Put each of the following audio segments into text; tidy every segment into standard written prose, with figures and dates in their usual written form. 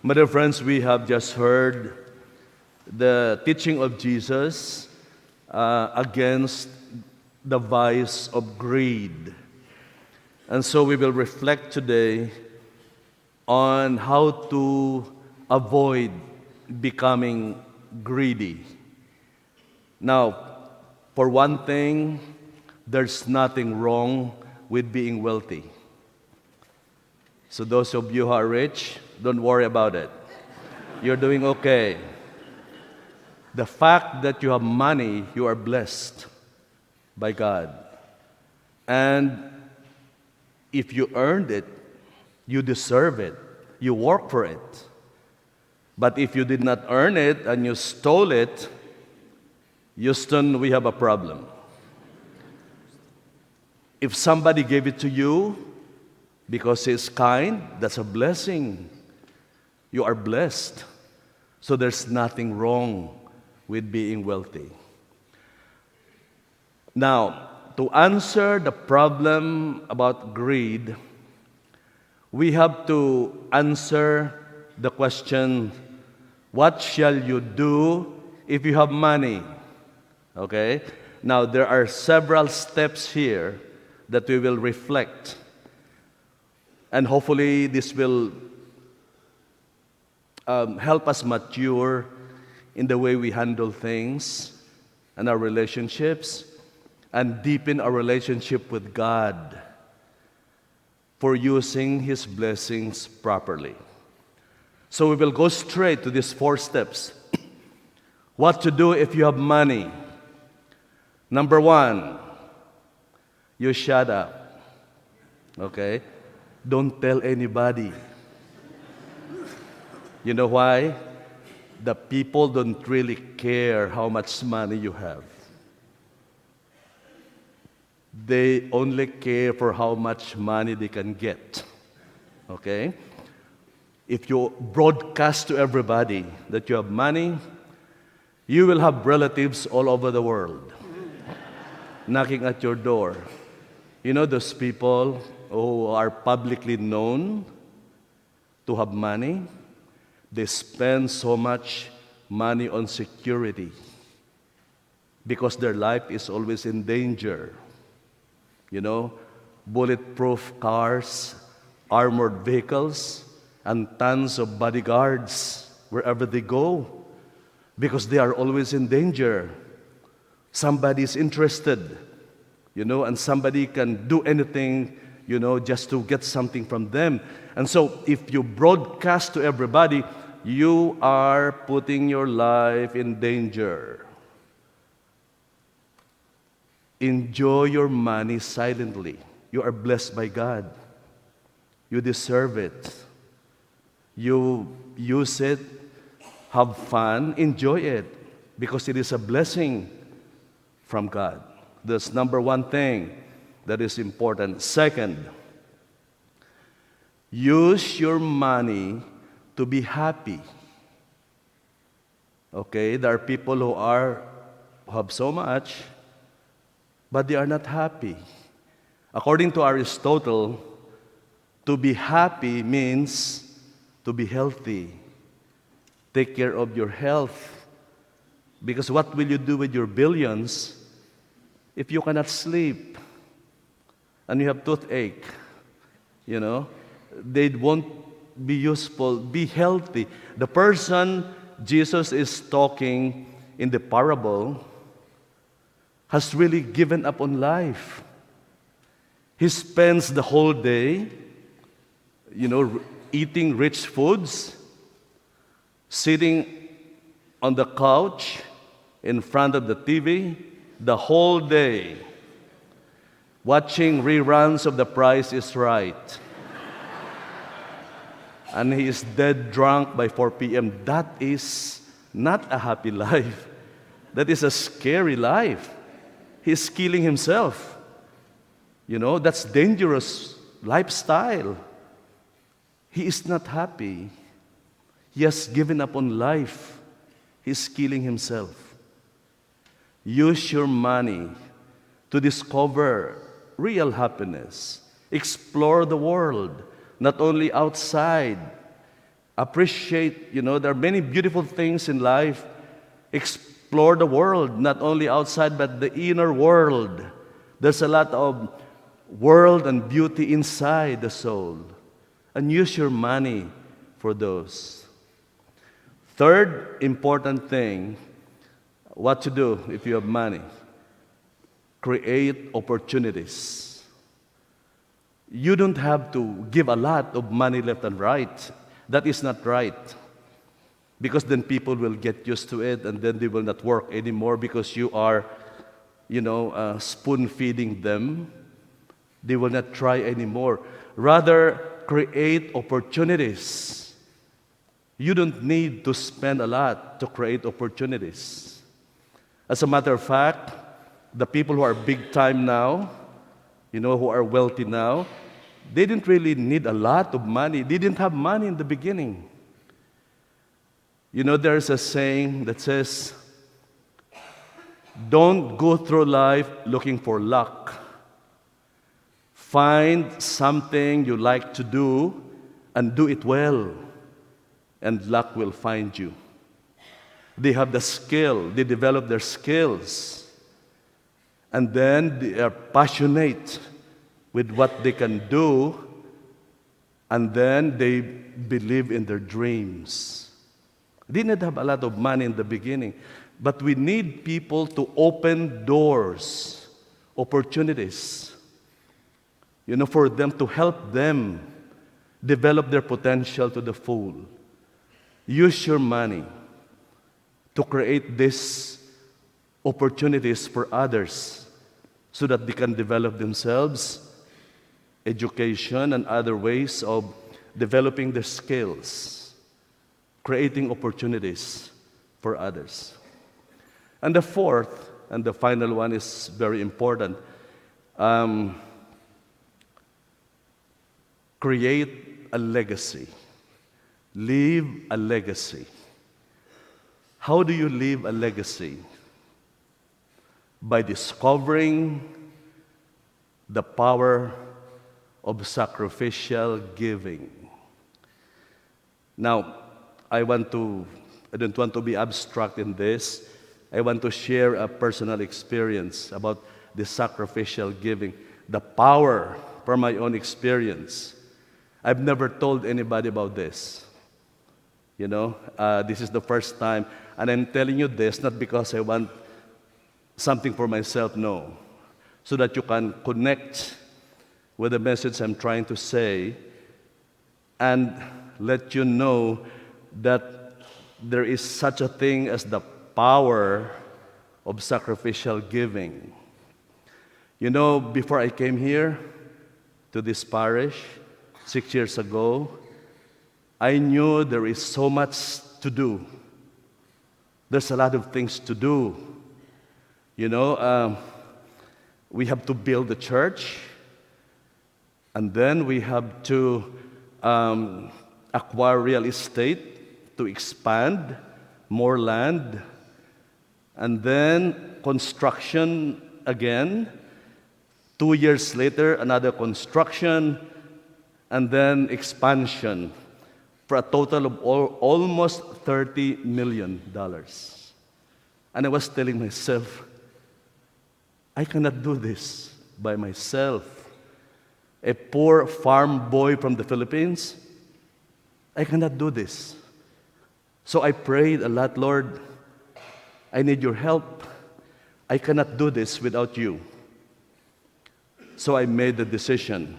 My dear friends, we have just heard the teaching of Jesus against the vice of greed. And so we will reflect today on how to avoid becoming greedy. Now, for one thing, there's nothing wrong with being wealthy. So those of you who are rich, don't worry about it. You're doing okay. The fact that you have money, you are blessed by God. And if you earned it, you deserve it. You work for it. But if you did not earn it and you stole it, Houston, we have a problem. If somebody gave it to you because he's kind, that's a blessing. You are blessed. So there's nothing wrong with being wealthy. Now, to answer the problem about greed, we have to answer the question, what shall you do if you have money? Okay? Now, there are several steps here that we will reflect. And hopefully, this will help us mature in the way we handle things and our relationships, and deepen our relationship with God for using His blessings properly. So we will go straight to these 4 steps. What to do if you have money? Number 1, you shut up. Okay? Don't tell anybody. You know why? The people don't really care how much money you have. They only care for how much money they can get. Okay? If you broadcast to everybody that you have money, you will have relatives all over the world knocking at your door. You know those people who are publicly known to have money? They spend so much money on security because their life is always in danger. You know, bulletproof cars, armored vehicles, and tons of bodyguards wherever they go because they are always in danger. Somebody is interested, and somebody can do anything, just to get something from them. And so if you broadcast to everybody, you are putting your life in danger. Enjoy your money silently. You are blessed by God. You deserve it. You use it, have fun, enjoy it, because it is a blessing from God. That's number 1 thing that is important. Second, use your money to be happy. Okay, there are people who have so much, but they are not happy. According to Aristotle, to be happy means to be healthy. Take care of your health. Because what will you do with your billions if you cannot sleep and you have toothache? They won't be useful. Be healthy. The person Jesus is talking in the parable has really given up on life. He spends the whole day, eating rich foods, sitting on the couch in front of the TV the whole day, watching reruns of The Price is Right. And he is dead drunk by 4 p.m. That is not a happy life. That is a scary life. He's killing himself. That's dangerous lifestyle. He is not happy. He has given up on life. He's killing himself. Use your money to discover real happiness. Explore the world, not only outside Appreciate, there are many beautiful things in life. Explore the world, not only outside, but the inner world. There's a lot of world and beauty inside the soul. And use your money for those. Third important thing, what to do if you have money. Create opportunities. You don't have to give a lot of money left and right. That is not right. Because then people will get used to it and then they will not work anymore because you are, spoon feeding them. They will not try anymore. Rather, create opportunities. You don't need to spend a lot to create opportunities. As a matter of fact, the people who are big time now, who are wealthy now, they didn't really need a lot of money. They didn't have money in the beginning. There's a saying that says, don't go through life looking for luck. Find something you like to do and do it well, and luck will find you. They have the skill, they develop their skills, and then they are passionate with what they can do, and then they believe in their dreams. They didn't have a lot of money in the beginning, but we need people to open doors, opportunities, for them to help them develop their potential to the full. Use your money to create these opportunities for others so that they can develop themselves, education, and other ways of developing their skills, creating opportunities for others. And the fourth and the final one is very important. Create a legacy. Leave a legacy. How do you leave a legacy? By discovering the power of sacrificial giving. Now, I don't want to be abstract in this. I want to share a personal experience about the sacrificial giving, the power from my own experience. I've never told anybody about this. This is the first time, and I'm telling you this not because I want something for myself, no. So that you can connect with the message I'm trying to say and let you know that there is such a thing as the power of sacrificial giving. Before I came here to this parish 6 years ago, I knew there is so much to do. There's a lot of things to do. We have to build the church, and then we have to acquire real estate to expand more land, and then construction again. 2 years later, another construction, and then expansion for a total of almost $30 million. And I was telling myself, I cannot do this by myself. A poor farm boy from the Philippines, I cannot do this. So I prayed a lot, Lord, I need your help. I cannot do this without you. So I made the decision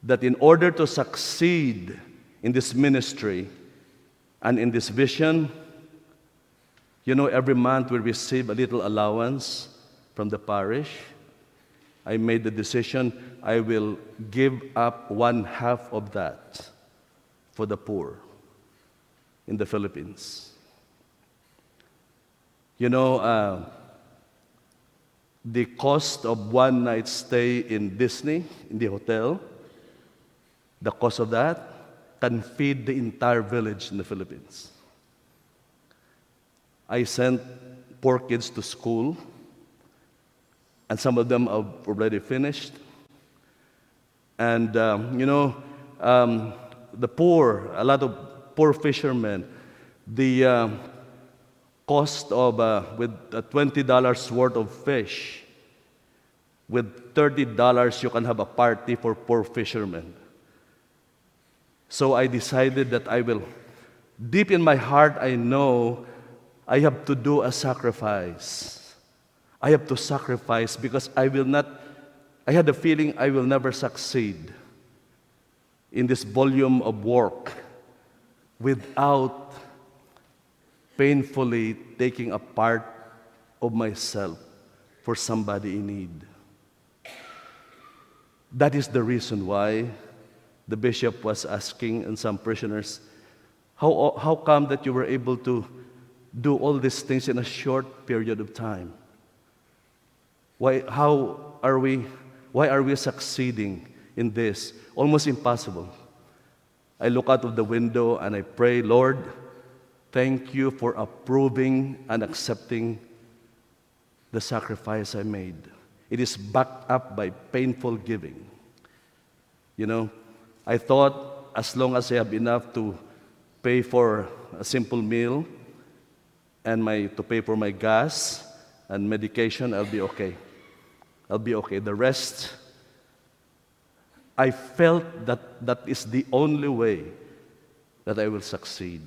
that in order to succeed in this ministry and in this vision, every month we receive a little allowance from the parish. I made the decision I will give up 1/2 of that for the poor in the Philippines. The cost of one night stay in Disney, in the hotel, the cost of that can feed the entire village in the Philippines. I sent poor kids to school, and some of them have already finished. And, the poor, a lot of poor fishermen. The cost of, with $20 worth of fish, with $30 you can have a party for poor fishermen. So I decided that I will, deep in my heart, I know I have to do a sacrifice. I have to sacrifice because I had a feeling I will never succeed in this volume of work without painfully taking a part of myself for somebody in need. That is the reason why the bishop was asking, and some parishioners, how come that you were able to do all these things in a short period of time? Why are we succeeding in this? Almost impossible. I look out of the window and I pray, Lord, thank you for approving and accepting the sacrifice I made. It is backed up by painful giving. You know, I thought as long as I have enough to pay for a simple meal and to pay for my gas and medication, I'll be okay. I'll be okay. The rest, I felt that is the only way that I will succeed.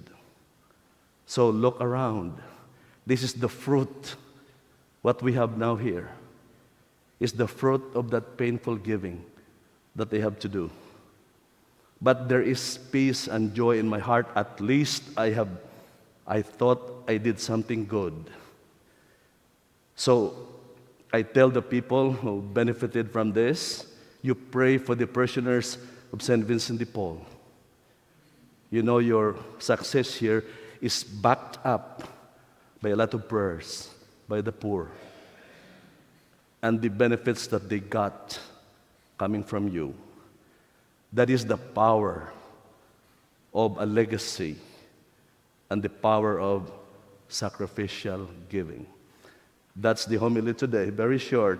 So look around. This is the fruit. What we have now here is the fruit of that painful giving that they have to do. But there is peace and joy in my heart. At least I thought I did something good. So I tell the people who benefited from this, you pray for the parishioners of St. Vincent de Paul. You know your success here is backed up by a lot of prayers, by the poor, and the benefits that they got coming from you. That is the power of a legacy and the power of sacrificial giving. That's the homily today, very short.